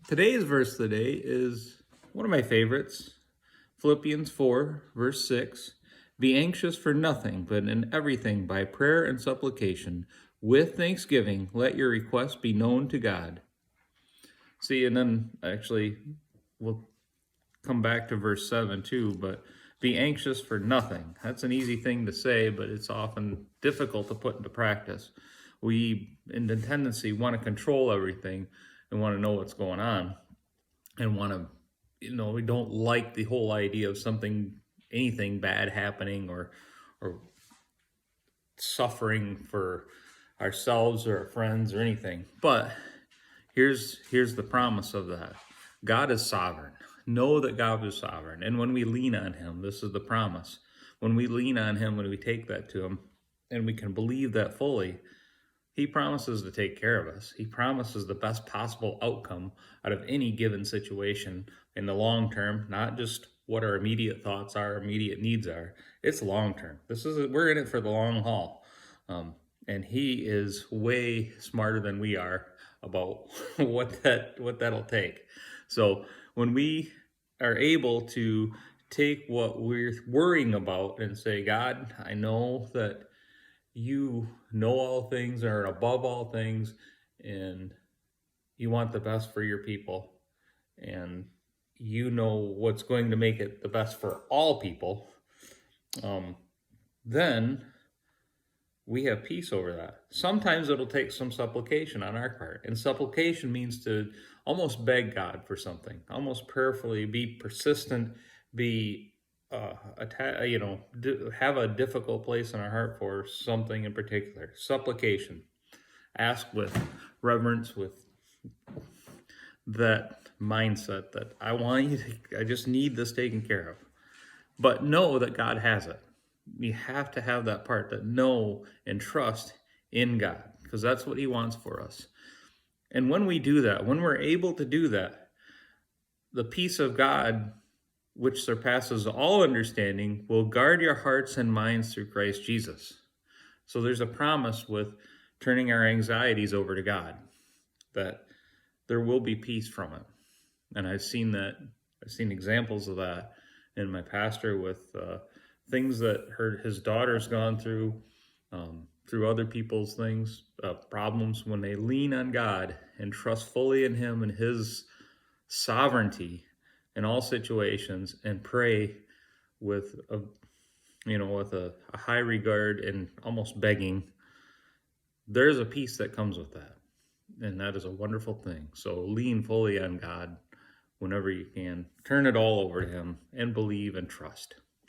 Today's verse of the day is one of my favorites. Philippians 4, verse 6. Be anxious for nothing, but in everything by prayer and supplication, with thanksgiving, let your requests be known to God. See, and then actually we'll come back to verse 7 too, but be anxious for nothing. That's an easy thing to say, but it's often difficult to put into practice. We, in the tendency, want to control everything and want to know what's going on and want to, we don't like the whole idea of anything bad happening or suffering for ourselves or our friends or anything. But here's the promise of that. God is sovereign. Know that God is sovereign. And when we lean on him, this is the promise. When we lean on him, when we take that to him, and we can believe that fully, he promises to take care of us. He promises the best possible outcome out of any given situation in the long term, not just what our immediate thoughts are, immediate needs are. It's long term. We're in it for the long haul. And he is way smarter than we are about what that'll take. So when we are able to take what we're worrying about and say, God, I know that you know all things, are above all things, and you want the best for your people, and you know what's going to make it the best for all people, then we have peace over that. Sometimes it'll take some supplication on our part, and supplication means to almost beg God for something, almost prayerfully, be persistent, be have a difficult place in our heart for something in particular. Supplication. Ask with reverence, with that mindset that I just need this taken care of. But know that God has it. You have to have that part, that know and trust in God, because that's what he wants for us. And when we do that, when we're able to do that, the peace of God, which surpasses all understanding, will guard your hearts and minds through Christ Jesus. So there's a promise with turning our anxieties over to God, that there will be peace from it. And I've seen examples of that in my pastor with things that his daughter's gone through other people's problems. When they lean on God and trust fully in him and his sovereignty in all situations, and pray with a high regard and almost begging, there's a peace that comes with that. And that is a wonderful thing. So lean fully on God whenever you can. Turn it all over to him and believe and trust.